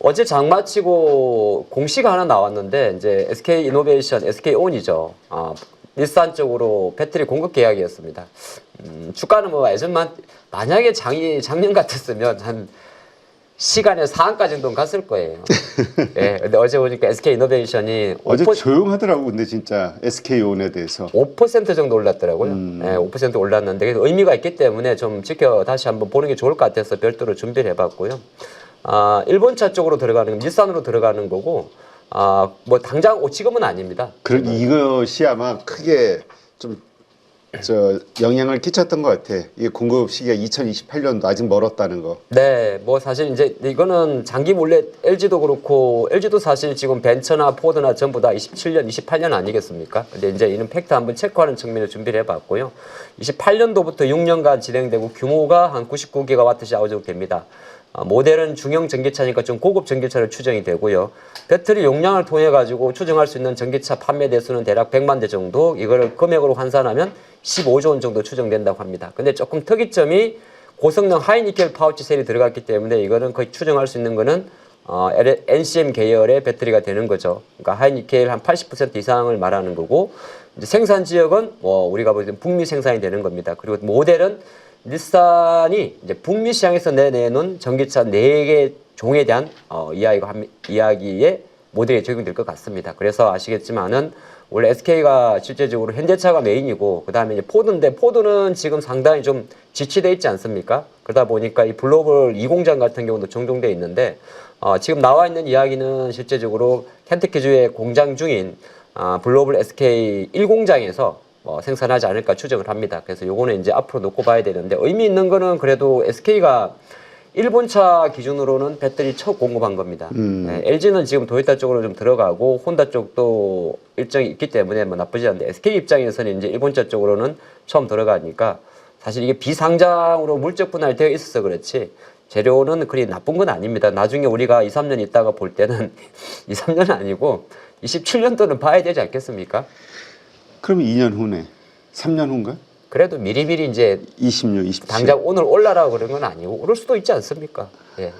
어제 장 마치고 공시가 하나 나왔는데 이제 SK 이노베이션, SK 온이죠. 닛산 쪽으로 배터리 공급 계약이었습니다. 주가는 뭐 예전만 만약에 작년 같았으면 한 시간에 상한가 정도는 갔을 거예요. 예. 근데 어제 보니까 SK 이노베이션이 어제 조용하더라고. 근데 진짜 SK온에 대해서 5% 정도 올랐더라고요. 예, 5% 올랐는데 그래서 의미가 있기 때문에 좀 다시 한번 보는 게 좋을 것 같아서 별도로 준비를 해봤고요. 일본차 쪽으로 들어가는 닛산으로 들어가는 거고 뭐 당장 지금은 아닙니다. 그런 이것이 아마 크게 좀 영향을 끼쳤던 것 같아. 이게 공급 시기가 2028년도 아직 멀었다는 거. 네, 뭐 사실 이제 이거는 장기 몰래 LG도 그렇고 LG도 사실 지금 벤처나 포드나 전부 다 27년, 28년 아니겠습니까? 근데 이제 이런 팩트 한번 체크하는 측면을 준비를 해봤고요. 28년도부터 6년간 진행되고 규모가 한 99GWh 됩니다. 모델은 중형 전기차니까 좀 고급 전기차로 추정이 되고요. 배터리 용량을 통해 가지고 추정할 수 있는 전기차 판매 대수는 대략 100만 대 정도. 이거를 금액으로 환산하면 15조 원 정도 추정된다고 합니다. 근데 조금 특이점이 고성능 하이니켈 파우치 셀이 들어갔기 때문에 이거는 거의 추정할 수 있는 거는 NCM 계열의 배터리가 되는 거죠. 그러니까 하이니켈 한 80% 이상을 말하는 거고, 이제 생산 지역은 우리가 보기엔 북미 생산이 되는 겁니다. 그리고 모델은 닛산이 이제 북미 시장에서 내놓은 전기차 4개 종에 대한 이야기의 모델이 적용될 것 같습니다. 그래서 아시겠지만은 원래 SK가 실제적으로 현대차가 메인이고 그다음에 이제 포드인데 포드는 지금 상당히 좀 지치돼 있지 않습니까? 그러다 보니까 이 글로벌 2공장 같은 경우도 종종 돼 있는데 지금 나와 있는 이야기는 실제적으로 켄터키주에 공장 중인 글로벌 SK 1공장에서 생산하지 않을까 추정을 합니다. 그래서 요거는 이제 앞으로 놓고 봐야 되는데 의미 있는 거는 그래도 SK가 일본차 기준으로는 배터리 첫 공급한 겁니다. 네, LG는 지금 도요타 쪽으로 좀 들어가고 혼다 쪽도 일정이 있기 때문에 뭐 나쁘지 않은데 SK 입장에서는 이제 일본차 쪽으로는 처음 들어가니까 사실 이게 비상장으로 물적 분할되어 있어서 그렇지 재료는 그리 나쁜 건 아닙니다. 나중에 우리가 2, 3년 있다가 볼 때는 2, 3년은 아니고 27년도는 봐야 되지 않겠습니까? 그럼 2년 후네. 3년 후인가? 그래도 미리미리 이제 26, 27. 당장 오늘 올라라고 그런 건 아니고 오를 수도 있지 않습니까? 예.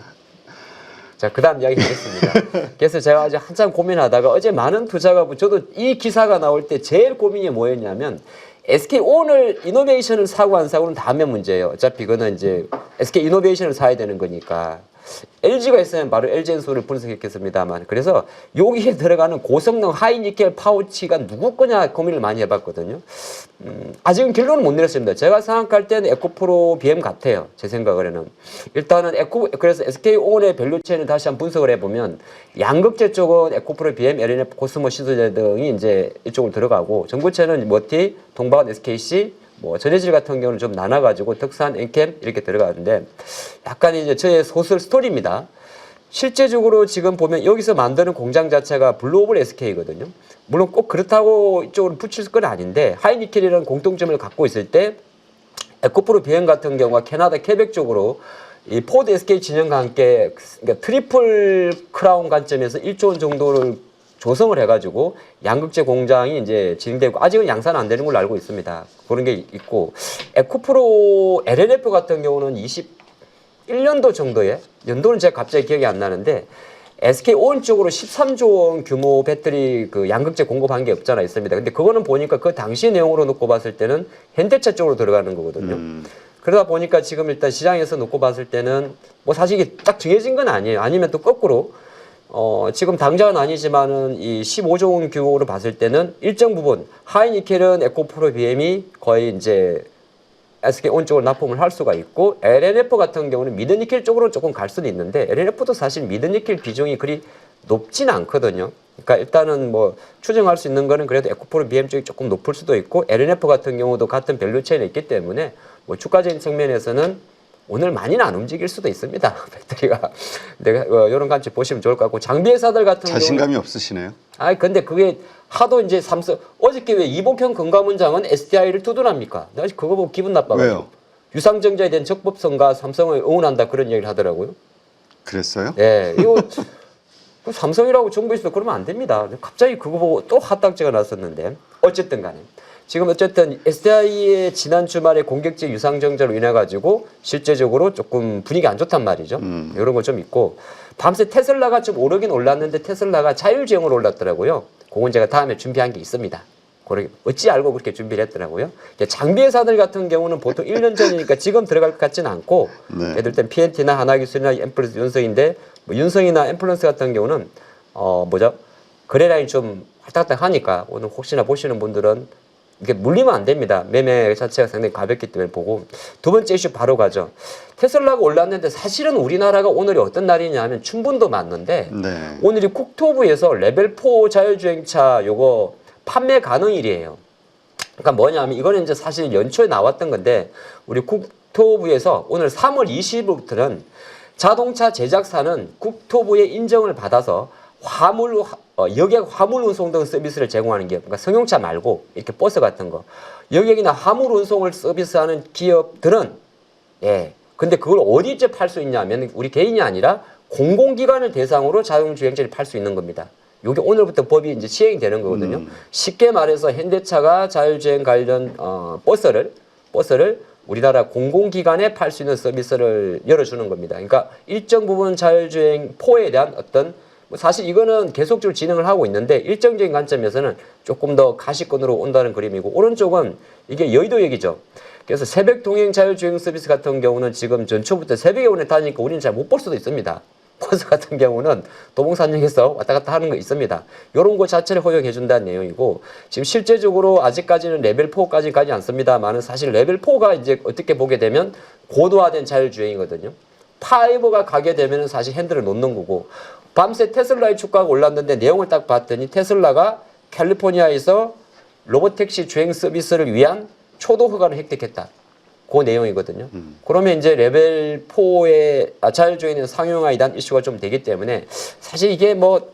자, 그 다음 이야기 하겠습니다. 그래서 제가 아주 한참 고민하다가 어제 많은 투자가, 저도 이 기사가 나올 때 제일 고민이 뭐였냐면 SK 오늘 이노베이션을 사고 안 사고는 다음에 문제예요. 어차피 그거는 이제 SK 이노베이션을 사야 되는 거니까. LG가 있으면 바로 LG엔솔을 분석했겠습니다만 그래서 여기에 들어가는 고성능 하이니켈 파우치가 누구 거냐 고민을 많이 해봤거든요. 아직은 결론은 못 내렸습니다. 제가 생각할 때는 에코프로 BM 같아요. 제 생각으로는. 일단은 그래서 SK온의 밸류체인을 다시 한번 분석을 해보면 양극재 쪽은 에코프로 BM, LNF, 코스모, 시소제 등이 이제 이쪽으로 들어가고 전구체는 머티, 동방은 SKC, 전해질 같은 경우는 좀 나눠가지고 덕산, 엔캠 이렇게 들어가는데 약간 이제 저의 소설 스토리입니다. 실제적으로 지금 보면 여기서 만드는 공장 자체가 글로벌 SK거든요. 물론 꼭 그렇다고 이쪽으로 붙일 건 아닌데 하이니켈이라는 공통점을 갖고 있을 때 에코프로 BM 같은 경우가 캐나다 케벡 쪽으로 이 포드 SK 진영과 함께 그러니까 트리플 크라운 관점에서 1조 원 정도를 조성을 해가지고 양극재 공장이 이제 진행되고 아직은 양산 안 되는 걸로 알고 있습니다. 그런 게 있고 에코프로 LNF 같은 경우는 21년도 정도에 연도는 제가 갑자기 기억이 안 나는데 SK온 쪽으로 13조 원 규모 배터리 그 양극재 공급한 게 없잖아 있습니다. 근데 그거는 보니까 그 당시 내용으로 놓고 봤을 때는 현대차 쪽으로 들어가는 거거든요. 그러다 보니까 지금 일단 시장에서 놓고 봤을 때는 뭐 사실 이게 딱 정해진 건 아니에요. 아니면 또 거꾸로 지금 당장은 아니지만은 이 15조 원 규모로 봤을 때는 일정 부분 하이니켈은 에코프로 BM이 거의 이제 SK온 쪽으로 납품을 할 수가 있고 LNF 같은 경우는 미드니켈 쪽으로 조금 갈 수는 있는데 LNF도 사실 미드니켈 비중이 그리 높진 않거든요. 그러니까 일단은 뭐 추정할 수 있는 거는 그래도 에코프로 BM 쪽이 조금 높을 수도 있고 LNF 같은 경우도 같은 밸류체인에 있기 때문에 뭐 주가적인 측면에서는 오늘 많이는 안 움직일 수도 있습니다. 배터리가. 내가 이런 관점 보시면 좋을 것 같고 장비 회사들 같은 경우 자신감이 없으시네요. 근데 그게 하도 이제 삼성 어저께 왜 이복형 건강원장은 SDI를 두둔합니까? 내가 그거 보고 기분 나빠가지고. 왜요? 유상증자에 대한 적법성과 삼성을 응원한다 그런 얘기를 하더라고요. 그랬어요? 네, 이거 그 삼성이라고 정부에서도 그러면 안 됩니다. 갑자기 그거 보고 또 핫딱지가 났었는데 어쨌든 간에 지금 어쨌든 SDI의 지난 주말에 공격적 유상 정전으로 인해 가지고 실제적으로 조금 분위기 안 좋단 말이죠. 이런 거 좀 있고 밤새 테슬라가 좀 오르긴 올랐는데 테슬라가 자율주행으로 올랐더라고요. 그건 제가 다음에 준비한 게 있습니다. 어찌 알고 그렇게 준비를 했더라고요. 장비 회사들 같은 경우는 보통 1년 전이니까 지금 들어갈 것 같지는 않고 네. 예를 들면 PNT나 하나기술이나 앰플런스 윤성인데 뭐 윤성이나 앰플런스 같은 경우는 거래량이 좀 왔다갔다 하니까 오늘 혹시나 보시는 분들은 이게 물리면 안 됩니다. 매매 자체가 상당히 가볍기 때문에 보고 두 번째 이슈 바로 가죠. 테슬라가 올랐는데 사실은 우리나라가 오늘이 어떤 날이냐 하면 춘분도 맞는데 네. 오늘이 국토부에서 레벨 4 자율주행차 요거 판매 가능일이에요. 그러니까 뭐냐면 이거는 이제 사실 연초에 나왔던 건데 우리 국토부에서 오늘 3월 20일부터는 자동차 제작사는 국토부의 인정을 받아서 여객 화물 운송 등 서비스를 제공하는 기업, 그러니까 승용차 말고 이렇게 버스 같은 거 여객이나 화물 운송을 서비스하는 기업들은 근데 그걸 어디에 팔 수 있냐면 우리 개인이 아니라 공공기관을 대상으로 자율주행차를 팔 수 있는 겁니다. 이게 오늘부터 법이 이제 시행이 되는 거거든요. 쉽게 말해서 현대차가 자율주행 관련 버스를 우리나라 공공기관에 팔 수 있는 서비스를 열어주는 겁니다. 그러니까 일정 부분 자율주행 포에 대한 어떤 사실 이거는 계속적으로 진행을 하고 있는데 일정적인 관점에서는 조금 더 가시권으로 온다는 그림이고 오른쪽은 이게 여의도역이죠. 그래서 새벽 동행 자율주행 서비스 같은 경우는 지금 전초부터 새벽에 오늘 다니니까 우리는 잘 못 볼 수도 있습니다. 버스 같은 경우는 도봉산역에서 왔다 갔다 하는 거 있습니다. 이런 거 자체를 허용해 준다는 내용이고 지금 실제적으로 아직까지는 레벨 4까지 가지 않습니다만은 사실 레벨 4가 이제 어떻게 보게 되면 고도화된 자율주행이거든요. 5가 가게 되면은 사실 핸들을 놓는 거고 밤새 테슬라의 주가가 올랐는데 내용을 딱 봤더니 테슬라가 캘리포니아에서 로봇택시 주행 서비스를 위한 초도 허가를 획득했다. 그 내용이거든요. 그러면 이제 레벨 4의 자율주행은 상용화에 대한 이슈가 좀 되기 때문에 사실 이게 뭐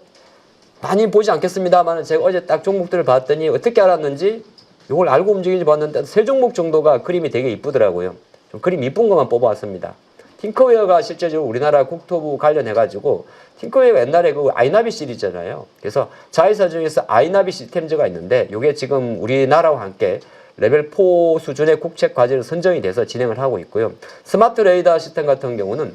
많이 보지 않겠습니다만 제가 어제 딱 종목들을 봤더니 어떻게 알았는지 이걸 알고 움직이지 봤는데 세 종목 정도가 그림이 되게 이쁘더라고요. 좀 그림 이쁜 것만 뽑아왔습니다. 팅커웨어가 실제적으로 우리나라 국토부 관련해가지고 팅커웨어가 옛날에 그 아이나비 시리즈잖아요. 그래서 자회사 중에서 아이나비 시스템즈가 있는데 이게 지금 우리나라와 함께 레벨 4 수준의 국책 과제로 선정이 돼서 진행을 하고 있고요. 스마트 레이더 시스템 같은 경우는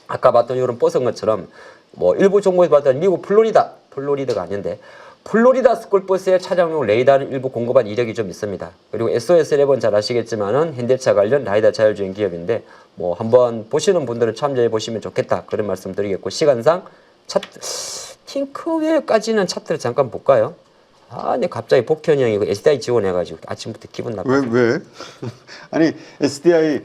아까 봤던 이런 버스인 것처럼 뭐 일부 종목에서 봤던 미국 플로리다가 아닌데 플로리다 스쿨버스의 차량용 레이더를 일부 공급한 이력이 좀 있습니다. 그리고 SOS11 잘 아시겠지만은 현대차 관련 라이더 자율주행 기업인데 뭐 한번 보시는 분들은 참조해 보시면 좋겠다 그런 말씀 드리겠고 시간상 차트 팅커웨어까지는 차트를 잠깐 볼까요? 근데 갑자기 복현이 형이 SDI 지원해가지고 아침부터 기분 나빠. 왜? 아니 SDI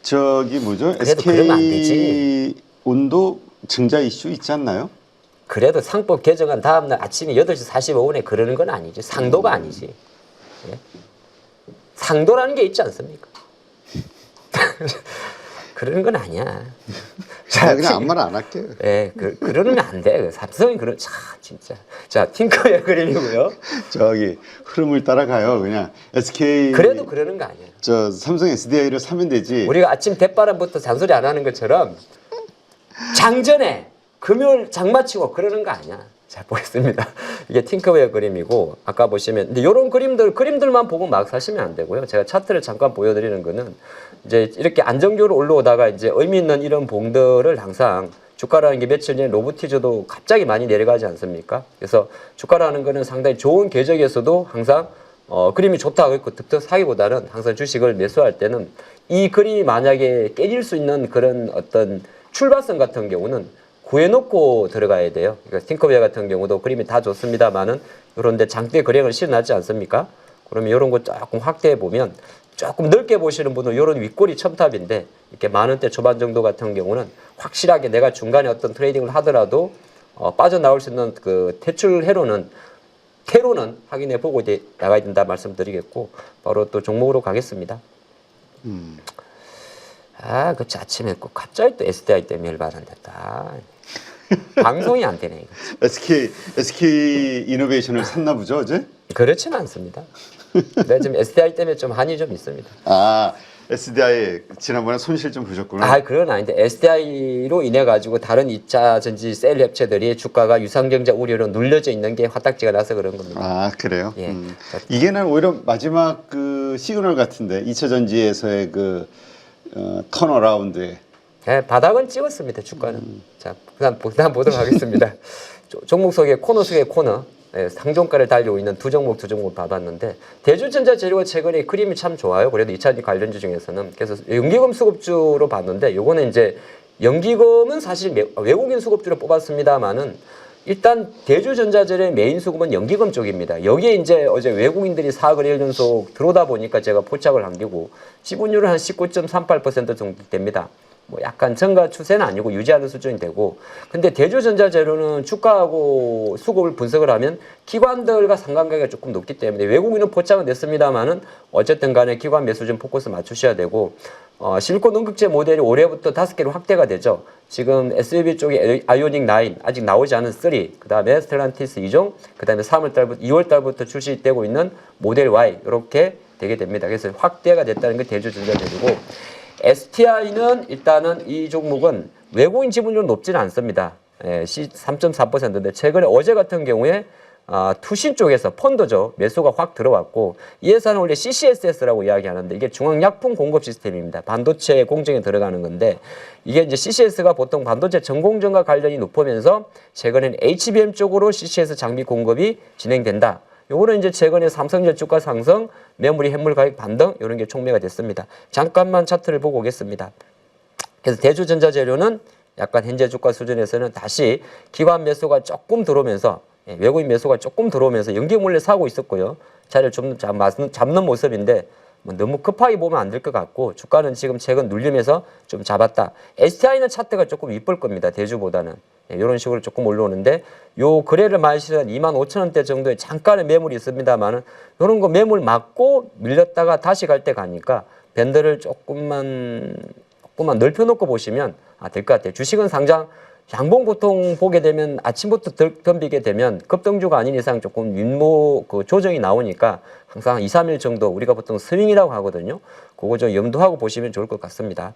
저기 뭐죠? 그래도 그러면 안 되지. SK 온도 증자 이슈 있지 않나요? 그래도 상법 개정한 다음날 아침에 8시 45분에 그러는 건 아니지. 상도가 아니지. 예? 상도라는 게 있지 않습니까? 그러는 건 아니야. 자, 그냥 아무 말 안 할게. 예, 그러면 안 돼. 삼성이 진짜. 자, 팅커웨어 그림이고요. 저기 흐름을 따라가요. 그냥 SK 그래도 그러는 거 아니야. 저 삼성 SDI를 사면 되지. 우리가 아침 대바람부터 잔소리 안 하는 것처럼 장전에 금요일 장마치고 그러는 거 아니야. 자, 보겠습니다. 이게 팅커웨어 그림이고 아까 보시면 근데 이런 그림들만 보고 막 사시면 안 되고요. 제가 차트를 잠깐 보여드리는 거는 이제 이렇게 안정적으로 올라오다가 이제 의미 있는 이런 봉들을 항상 주가라는 게 며칠 전에 로보티저도 갑자기 많이 내려가지 않습니까? 그래서 주가라는 거는 상당히 좋은 궤적에서도 항상 그림이 좋다 그랬고 득득 사기보다는 항상 주식을 매수할 때는 이 그림이 만약에 깨질 수 있는 그런 어떤 출발선 같은 경우는 구해놓고 들어가야 돼요. 그러니까 팅커웨어 같은 경우도 그림이 다 좋습니다만은 이런데 장대 거래량을 실어놨지 않습니까? 그러면 이런 거 조금 확대해 보면 조금 넓게 보시는 분은 이런 윗꼬리 첨탑인데 이렇게 만 원대 초반 정도 같은 경우는 확실하게 내가 중간에 어떤 트레이딩을 하더라도 빠져나올 수 있는 그 퇴로는 확인해 보고 이제 나가야 된다 말씀드리겠고 바로 또 종목으로 가겠습니다. 그치 아침에 꼭 갑자기 또 SDI 때문에 열받았다. 방송이 안 되네 이거. SK 이노베이션을 샀나 보죠 어제? 그렇지는 않습니다. 내가 지금 SDI 때문에 좀 한이 좀 있습니다. SDI 지난번에 손실 좀 보셨구나. 아, 그건 아닌데 SDI로 인해 가지고 다른 2차 전지 셀 업체들이 주가가 유상경제 우려로 눌려져 있는 게 화딱지가 나서 그런 겁니다. 아 그래요? 예. 이게는 오히려 마지막 그 시그널 같은데 2차 전지에서의 그 턴어라운드에 예, 바닥은 찍었습니다, 주가는. 자, 그다음 보도록 하겠습니다. 종목 속의 코너 속의 코너. 예, 상종가를 달리고 있는 두 종목 봐봤는데 대주전자재료가 최근에 그림이 참 좋아요. 그래도 2차전지 관련주 중에서는 그래서 연기금 수급주로 봤는데 요거는 이제 연기금은 사실 외국인 수급주로 뽑았습니다만은 일단 대주전자재료의 메인 수급은 연기금 쪽입니다. 여기에 이제 어제 외국인들이 4거래 연속 들어오다 보니까 제가 포착을 한기고 지분율은 한 19.38% 정도 됩니다. 뭐 약간 증가 추세는 아니고 유지하는 수준이 되고, 근데 대주전자재료는 주가하고 수급을 분석을 하면 기관들과 상관관계가 조금 높기 때문에 외국인은 포착은 됐습니다만은 어쨌든 간에 기관 매수 좀 포커스 맞추셔야 되고, 실리콘 응급제 모델이 올해부터 5개로 확대가 되죠. 지금 SUV 쪽에 아이오닉 9 아직 나오지 않은 3, 그 다음에 스텔란티스 2종, 그 다음에 2월 달부터 출시되고 있는 모델 Y 이렇게 되게 됩니다. 그래서 확대가 됐다는 게 대주전자재료고, STI는 일단은 이 종목은 외국인 지분율은 높지는 않습니다. 3.4%인데 최근에 어제 같은 경우에 투신 쪽에서 펀드죠. 매수가 확 들어왔고, 이 회사는 원래 CCSS라고 이야기하는데 이게 중앙약품 공급 시스템입니다. 반도체 공정에 들어가는 건데 이게 이제 CCS가 보통 반도체 전공정과 관련이 높으면서 최근에는 HBM 쪽으로 CCS 장비 공급이 진행된다. 요거는 이제 최근에 삼성전자 주가 상승, 메모리 현물 가격 반등 이런 게 촉매가 됐습니다. 잠깐만 차트를 보고 오겠습니다. 그래서 대주전자재료는 약간 현재 주가 수준에서는 다시 기관 매수가 조금 들어오면서 외국인 매수가 조금 들어오면서 연기 몰래 사고 있었고요. 자리를 좀 잡는 모습인데 뭐 너무 급하게 보면 안 될 것 같고 주가는 지금 최근 눌리면서 좀 잡았다. STI는 차트가 조금 이쁠 겁니다. 대주보다는. 이런 식으로 조금 올라오는데 요 거래를 마시는 25,000원대 정도의 잠깐의 매물이 있습니다만은 이런 거 매물 맞고 밀렸다가 다시 갈 때 가니까 밴드를 조금만 넓혀놓고 보시면 될 것 같아요. 주식은 상장 양봉 보통 보게 되면 아침부터 덤비게 되면 급등주가 아닌 이상 조금 윤모 조정이 나오니까 항상 2, 3일 정도 우리가 보통 스윙이라고 하거든요. 그거 좀 염두하고 보시면 좋을 것 같습니다.